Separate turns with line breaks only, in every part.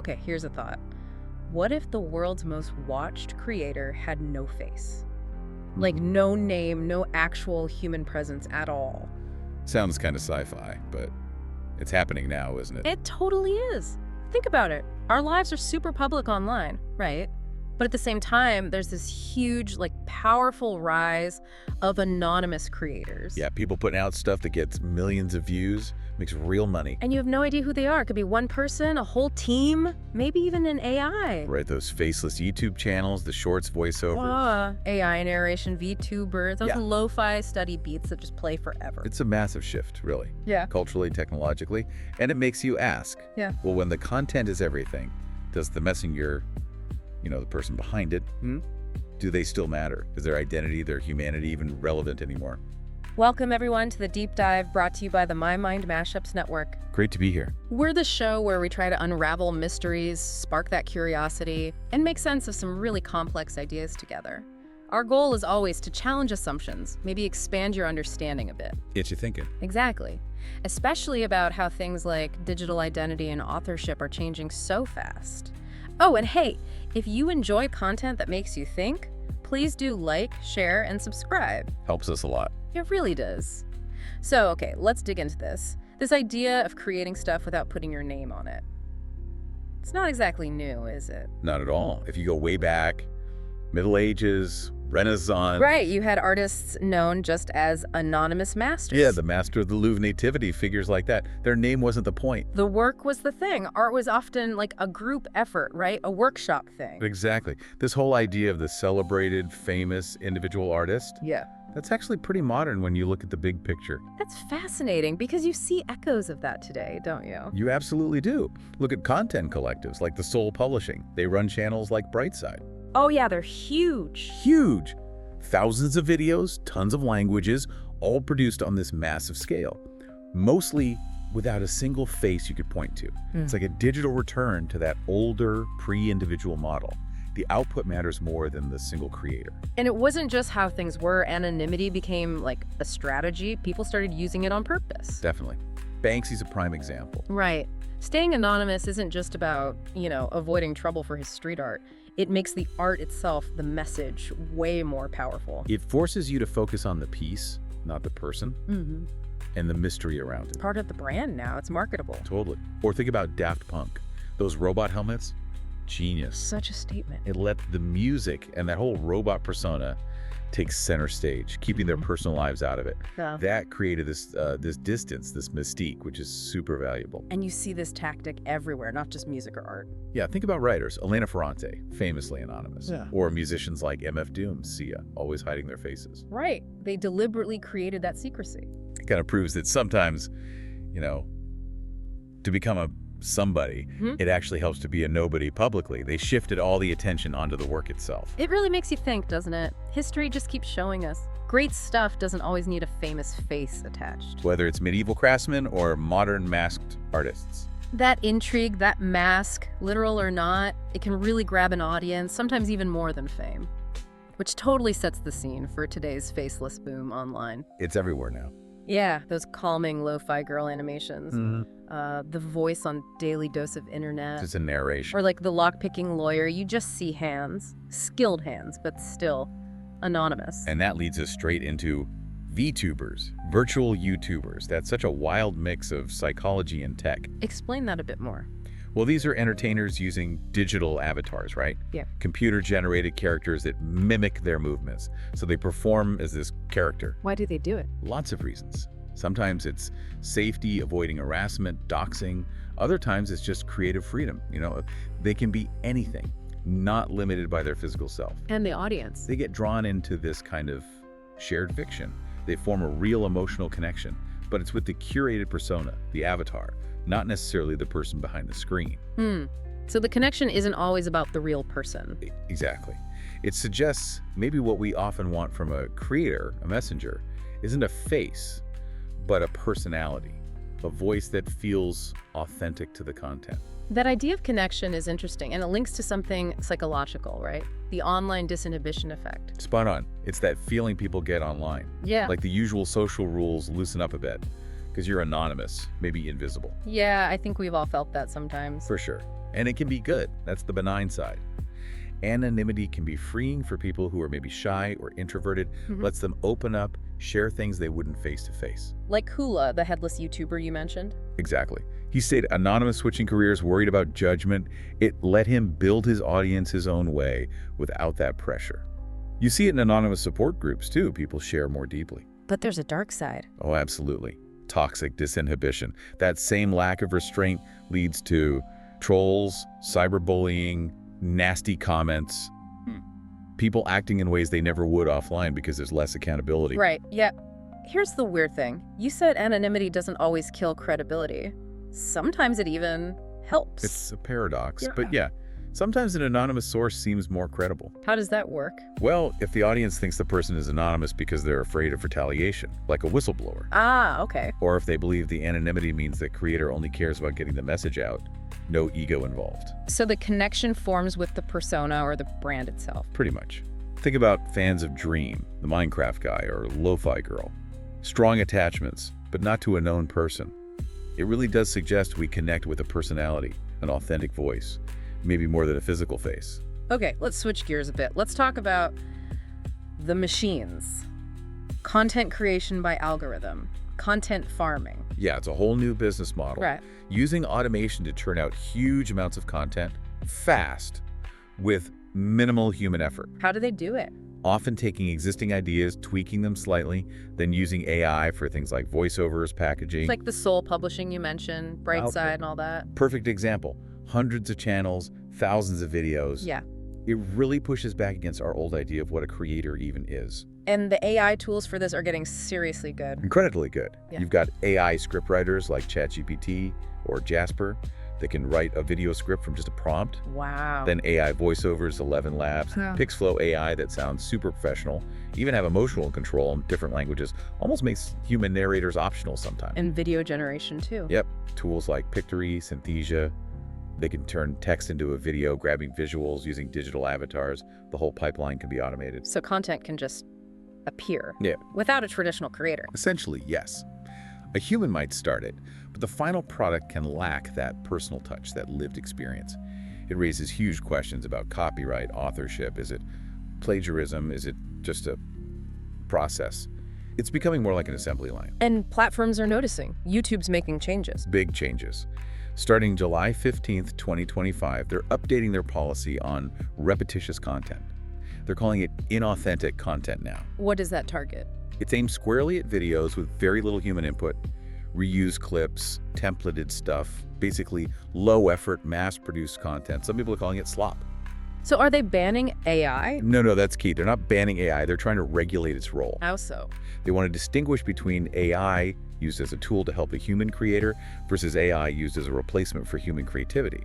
Okay, here's a thought. What if the world's most watched creator had no face? Like no name, no actual human presence at all.
Sounds kind of sci-fi, but it's happening now, isn't it?
It totally is. Think about it. Our lives are super public online, right? But at the same time, there's this huge, powerful rise of anonymous creators.
Yeah, people putting out stuff that gets millions of views, makes real money.
And you have no idea who they are. It could be one person, a whole team, maybe even an AI.
Right, those faceless YouTube channels, the shorts voiceovers.
AI narration, VTubers, those
Yeah.
lo-fi study beats that just play forever.
It's a massive shift, really.
Yeah.
Culturally, technologically, and it makes you ask,
Yeah.
well, when the content is everything, does the messenger, the person behind it, do they still matter? Is their identity, their humanity even relevant anymore?
Welcome, everyone, to the Deep Dive brought to you by the My Mind MashUps Network.
Great to be here.
We're the show where we try to unravel mysteries, spark that curiosity, and make sense of some really complex ideas together. Our goal is always to challenge assumptions, maybe expand your understanding a bit.
Get you thinking.
Exactly. Especially about how things like digital identity and authorship are changing so fast. Oh, and hey, if you enjoy content that makes you think, please do like, share, and subscribe.
Helps us a lot.
It really does. So, okay, let's dig into this. This idea of creating stuff without putting your name on it. It's not exactly new, is it?
Not at all. If you go way back, Middle Ages, Renaissance.
Right, you had artists known just as anonymous masters.
Yeah, the master of the Louvre nativity, figures like that. Their name wasn't the point.
The work was the thing. Art was often like a group effort, right? A workshop thing.
Exactly. This whole idea of the celebrated, famous individual artist,
Yeah.
that's actually pretty modern when you look at the big picture.
That's fascinating because you see echoes of that today, don't you?
You absolutely do. Look at content collectives like the Soul Publishing. They run channels like Brightside.
Oh yeah, they're huge.
Huge. Thousands of videos, tons of languages, all produced on this massive scale. Mostly without a single face you could point to. It's like a digital return to that older, pre-individual model. The output matters more than the single creator.
And it wasn't just how things were. Anonymity became like a strategy. People started using it on purpose.
Definitely. Banksy's a prime example.
Right. Staying anonymous isn't just about, avoiding trouble for his street art. It makes the art itself, the message, way more powerful.
It forces you to focus on the piece, not the person, and the mystery around it.
Part of the brand now. It's marketable.
Totally. Or think about Daft Punk. Those robot helmets, genius.
Such a statement.
It let the music and that whole robot persona take center stage, keeping their personal lives out of it.
Yeah.
That created this distance, this mystique, which is super valuable.
And you see this tactic everywhere, not just music or art.
Yeah, think about writers. Elena Ferrante, famously anonymous.
Yeah.
Or musicians like MF Doom, Sia, always hiding their faces.
Right. They deliberately created that secrecy.
It kind of proves that sometimes, to become a somebody, it actually helps to be a nobody publicly. They shifted all the attention onto the work itself.
It really makes you think, doesn't it? History just keeps showing us. Great stuff doesn't always need a famous face attached.
Whether it's medieval craftsmen or modern masked artists.
That intrigue, that mask, literal or not, it can really grab an audience, sometimes even more than fame. Which totally sets the scene for today's faceless boom online.
It's everywhere now.
Yeah, those calming lo-fi girl animations. The voice on Daily Dose of Internet.
It's a narration.
Or like the lock-picking lawyer, you just see hands. Skilled hands, but still anonymous.
And that leads us straight into VTubers, virtual YouTubers. That's such a wild mix of psychology and tech.
Explain that a bit more.
Well, these are entertainers using digital avatars, right?
Yeah.
Computer-generated characters that mimic their movements. So they perform as this character.
Why do they do it?
Lots of reasons. Sometimes it's safety, avoiding harassment, doxing. Other times it's just creative freedom. They can be anything, not limited by their physical self.
And the audience.
They get drawn into this kind of shared fiction. They form a real emotional connection, but it's with the curated persona, the avatar, not necessarily the person behind the screen.
So the connection isn't always about the real person.
Exactly. It suggests maybe what we often want from a creator, a messenger, isn't a face, but a personality, a voice that feels authentic to the content.
That idea of connection is interesting, and it links to something psychological, right? The online disinhibition effect.
Spot on. It's that feeling people get online.
Yeah.
Like the usual social rules loosen up a bit, because you're anonymous, maybe invisible.
Yeah, I think we've all felt that sometimes.
For sure. And it can be good. That's the benign side. Anonymity can be freeing for people who are maybe shy or introverted, lets them open up, share things they wouldn't face to face.
Like Hula, the headless YouTuber you mentioned.
Exactly. He stayed anonymous, switching careers, worried about judgment. It let him build his audience his own way without that pressure. You see it in anonymous support groups too. People share more deeply.
But there's a dark side.
Oh, absolutely. Toxic disinhibition. That same lack of restraint leads to trolls, cyberbullying, nasty comments, people acting in ways they never would offline because there's less accountability.
Right, yeah. Here's the weird thing. You said anonymity doesn't always kill credibility. Sometimes it even helps.
It's a paradox, but yeah, sometimes an anonymous source seems more credible.
How does that work?
Well, if the audience thinks the person is anonymous because they're afraid of retaliation, like a whistleblower.
Ah, okay.
Or if they believe the anonymity means the creator only cares about getting the message out, no ego involved.
So the connection forms with the persona or the brand itself.
Pretty much. Think about fans of Dream, the Minecraft guy, or Lo-Fi Girl. Strong attachments, but not to a known person. It really does suggest we connect with a personality, an authentic voice, maybe more than a physical face.
Okay, let's switch gears a bit. Let's talk about the machines. Content creation by algorithm. Content farming.
Yeah, it's a whole new business model.
Right.
Using automation to turn out huge amounts of content fast with minimal human effort.
How do they do it?
Often taking existing ideas, tweaking them slightly, then using AI for things like voiceovers, packaging.
It's like the Soul Publishing you mentioned, Brightside and all that.
Perfect example. Hundreds of channels, thousands of videos.
Yeah.
It really pushes back against our old idea of what a creator even is.
And the AI tools for this are getting seriously good.
Incredibly good.
Yeah.
You've got AI scriptwriters like ChatGPT or Jasper that can write a video script from just a prompt.
Wow.
Then AI voiceovers, 11 Labs, Pixflow AI that sounds super professional, even have emotional control in different languages, almost makes human narrators optional sometimes.
And video generation too.
Yep. Tools like Pictory, Synthesia, they can turn text into a video, grabbing visuals using digital avatars. The whole pipeline can be automated.
So content can just appear.
Yeah.
Without a traditional creator.
Essentially, yes. A human might start it, but the final product can lack that personal touch, that lived experience. It raises huge questions about copyright, authorship. Is it plagiarism? Is it just a process? It's becoming more like an assembly line.
And platforms are noticing. YouTube's making changes.
Big changes. Starting July 15th, 2025, they're updating their policy on repetitious content. They're calling it inauthentic content now.
What does that target?
It's aimed squarely at videos with very little human input, reused clips, templated stuff, basically low-effort, mass-produced content. Some people are calling it slop.
So are they banning AI?
No, that's key. They're not banning AI. They're trying to regulate its role.
How so?
They want to distinguish between AI used as a tool to help a human creator versus AI used as a replacement for human creativity.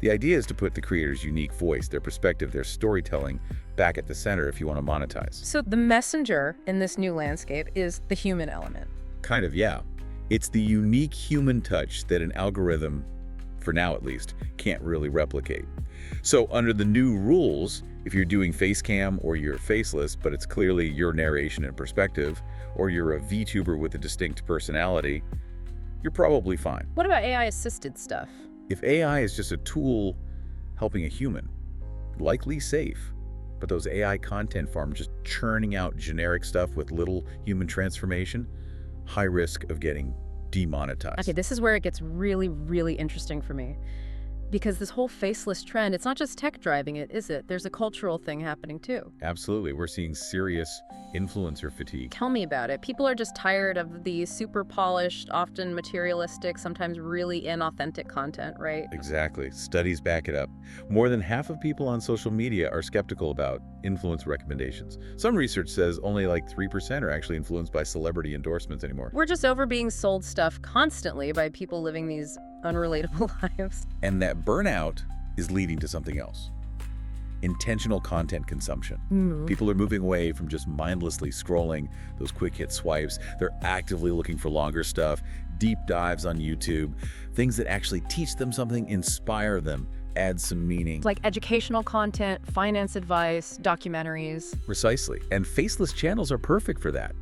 The idea is to put the creator's unique voice, their perspective, their storytelling back at the center if you want to monetize.
So the messenger in this new landscape is the human element.
Kind of, yeah. It's the unique human touch that an algorithm, for now at least, can't really replicate. So under the new rules, if you're doing face cam or you're faceless, but it's clearly your narration and perspective, or you're a VTuber with a distinct personality, you're probably fine.
What about AI-assisted stuff?
If AI is just a tool helping a human, likely safe. But those AI content farms just churning out generic stuff with little human transformation, high risk of getting demonetized.
Okay, this is where it gets really, really interesting for me. Because this whole faceless trend, it's not just tech driving it, is it? There's a cultural thing happening too.
Absolutely. We're seeing serious influencer fatigue.
Tell me about it. People are just tired of the super polished, often materialistic, sometimes really inauthentic content, right?
Exactly. Studies back it up. More than half of people on social media are skeptical about influence recommendations. Some research says only like 3% are actually influenced by celebrity endorsements anymore.
We're just over being sold stuff constantly by people living these unrelatable lives.
And that burnout is leading to something else. Intentional content consumption. People are moving away from just mindlessly scrolling those quick hit swipes. They're actively looking for longer stuff, deep dives on YouTube, things that actually teach them something, inspire them, add some meaning.
Like educational content, finance advice, documentaries.
Precisely. And faceless channels are perfect for that.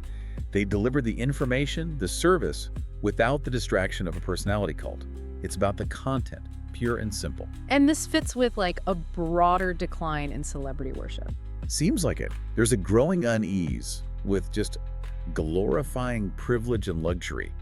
They deliver the information, the service, without the distraction of a personality cult. It's about the content, pure and simple.
And this fits with like a broader decline in celebrity worship.
Seems like it. There's a growing unease with just glorifying privilege and luxury.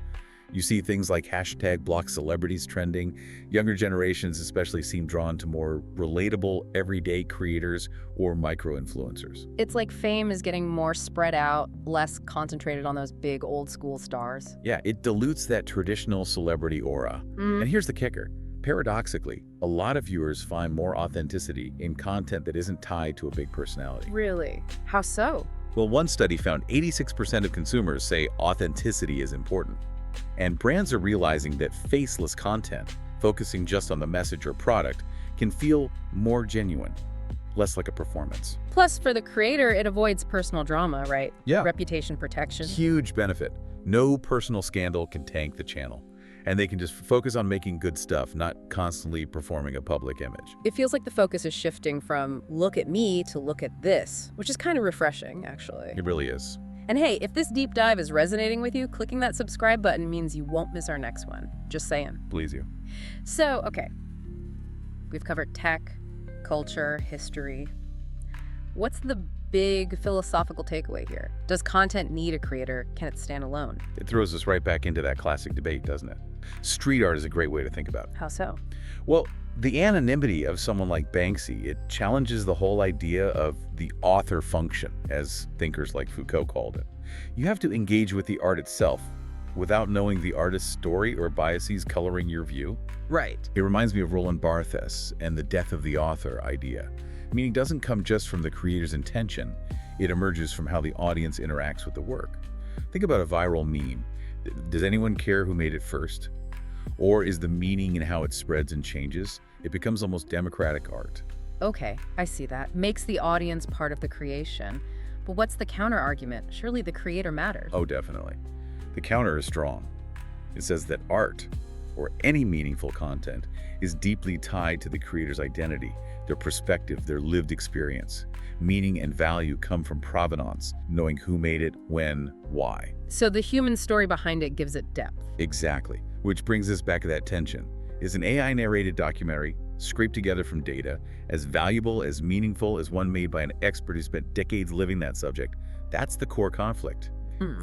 You see things like hashtag block celebrities trending. Younger generations especially seem drawn to more relatable, everyday creators or micro-influencers.
It's like fame is getting more spread out, less concentrated on those big old school stars.
Yeah, it dilutes that traditional celebrity aura. And here's the kicker. Paradoxically, a lot of viewers find more authenticity in content that isn't tied to a big personality.
Really? How so?
Well, one study found 86% of consumers say authenticity is important. And brands are realizing that faceless content, focusing just on the message or product, can feel more genuine, less like a performance.
Plus, for the creator, it avoids personal drama, right?
Yeah.
Reputation protection.
Huge benefit. No personal scandal can tank the channel. And they can just focus on making good stuff, not constantly performing a public image.
It feels like the focus is shifting from look at me to look at this, which is kind of refreshing, actually.
It really is.
And hey, if this deep dive is resonating with you, clicking that subscribe button means you won't miss our next one. Just saying.
Please you.
So, okay. We've covered tech, culture, history. What's the big philosophical takeaway here? Does content need a creator? Can it stand alone?
It throws us right back into that classic debate, doesn't it? Street art is a great way to think about it.
How so?
Well, the anonymity of someone like Banksy, it challenges the whole idea of the author function, as thinkers like Foucault called it. You have to engage with the art itself without knowing the artist's story or biases coloring your view.
Right.
It reminds me of Roland Barthes and the death of the author idea. Meaning doesn't come just from the creator's intention, it emerges from how the audience interacts with the work. Think about a viral meme. Does anyone care who made it first? Or is the meaning in how it spreads and changes? It becomes almost democratic art.
Okay, I see that. Makes the audience part of the creation. But what's the counter argument? Surely the creator matters.
Oh, definitely. The counter is strong. It says that art, or any meaningful content, is deeply tied to the creator's identity, their perspective, their lived experience. Meaning and value come from provenance, knowing who made it, when, why.
So the human story behind it gives it depth.
Exactly. Which brings us back to that tension. Is an AI-narrated documentary, scraped together from data, as valuable, as meaningful as one made by an expert who spent decades living that subject? That's the core conflict.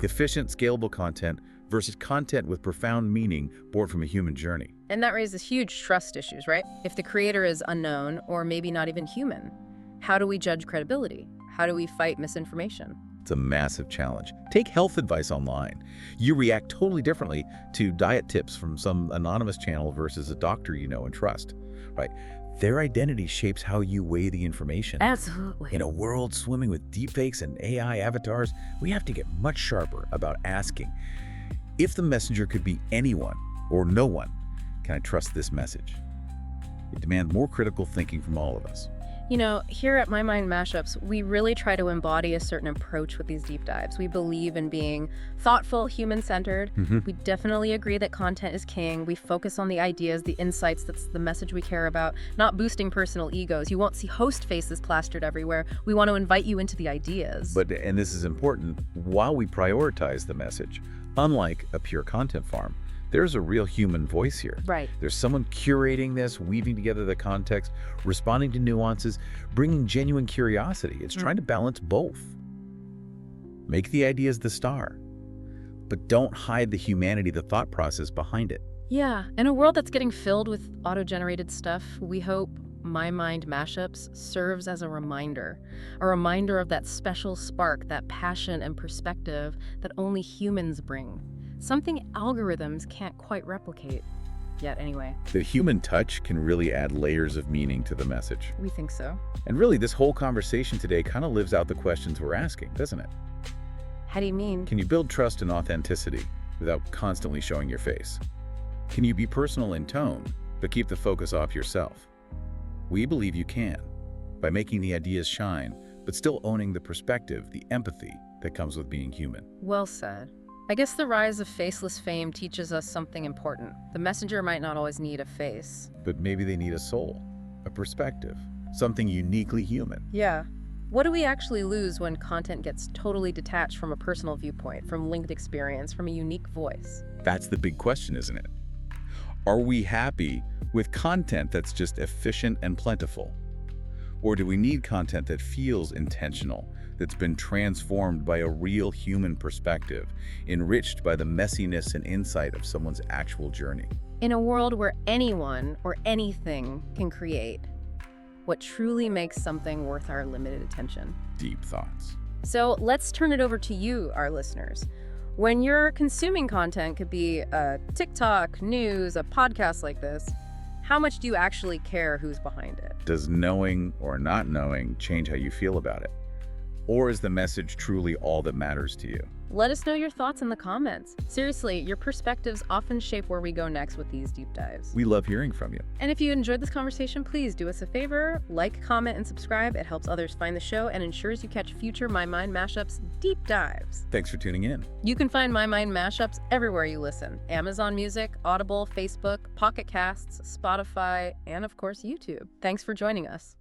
Efficient, scalable content versus content with profound meaning born from a human journey.
And that raises huge trust issues, right? If the creator is unknown or maybe not even human, how do we judge credibility? How do we fight misinformation?
It's a massive challenge. Take health advice online. You react totally differently to diet tips from some anonymous channel versus a doctor you know and trust, right? Their identity shapes how you weigh the information.
Absolutely.
In a world swimming with deepfakes and AI avatars, we have to get much sharper about asking, if the messenger could be anyone or no one, can I trust this message? It demands more critical thinking from all of us.
You know, here at My Mind MashUps, we really try to embody a certain approach with these deep dives. We believe in being thoughtful, human-centered. We definitely agree that content is king. We focus on the ideas, the insights, that's the message we care about, not boosting personal egos. You won't see host faces plastered everywhere. We want to invite you into the ideas.
But, and this is important, while we prioritize the message, unlike a pure content farm, there's a real human voice here.
Right.
There's someone curating this, weaving together the context, responding to nuances, bringing genuine curiosity. It's trying to balance both. Make the ideas the star, but don't hide the humanity, the thought process behind it.
Yeah, in a world that's getting filled with auto-generated stuff, we hope My Mind MashUps serves as a reminder of that special spark, that passion and perspective that only humans bring. Something algorithms can't quite replicate yet anyway.
The human touch can really add layers of meaning to the message.
We think so.
And really, this whole conversation today kind of lives out the questions we're asking, doesn't it?
How do you mean?
Can you build trust and authenticity without constantly showing your face? Can you be personal in tone, but keep the focus off yourself? We believe you can, by making the ideas shine, but still owning the perspective, the empathy that comes with being human.
Well said. I guess the rise of faceless fame teaches us something important. The messenger might not always need a face.
But maybe they need a soul, a perspective, something uniquely human.
Yeah. What do we actually lose when content gets totally detached from a personal viewpoint, from linked experience, from a unique voice?
That's the big question, isn't it? Are we happy with content that's just efficient and plentiful? Or do we need content that feels intentional, that's been transformed by a real human perspective, enriched by the messiness and insight of someone's actual journey?
In a world where anyone or anything can create, what truly makes something worth our limited attention?
Deep thoughts.
So let's turn it over to you, our listeners. When you're consuming content, could be a TikTok, news, a podcast like this, how much do you actually care who's behind it?
Does knowing or not knowing change how you feel about it? Or is the message truly all that matters to you?
Let us know your thoughts in the comments. Seriously, your perspectives often shape where we go next with these deep dives.
We love hearing from you.
And if you enjoyed this conversation, please do us a favor, like, comment, and subscribe. It helps others find the show and ensures you catch future My Mind Mashups deep dives.
Thanks for tuning in.
You can find My Mind Mashups everywhere you listen. Amazon Music, Audible, Facebook, Pocket Casts, Spotify, and of course YouTube. Thanks for joining us.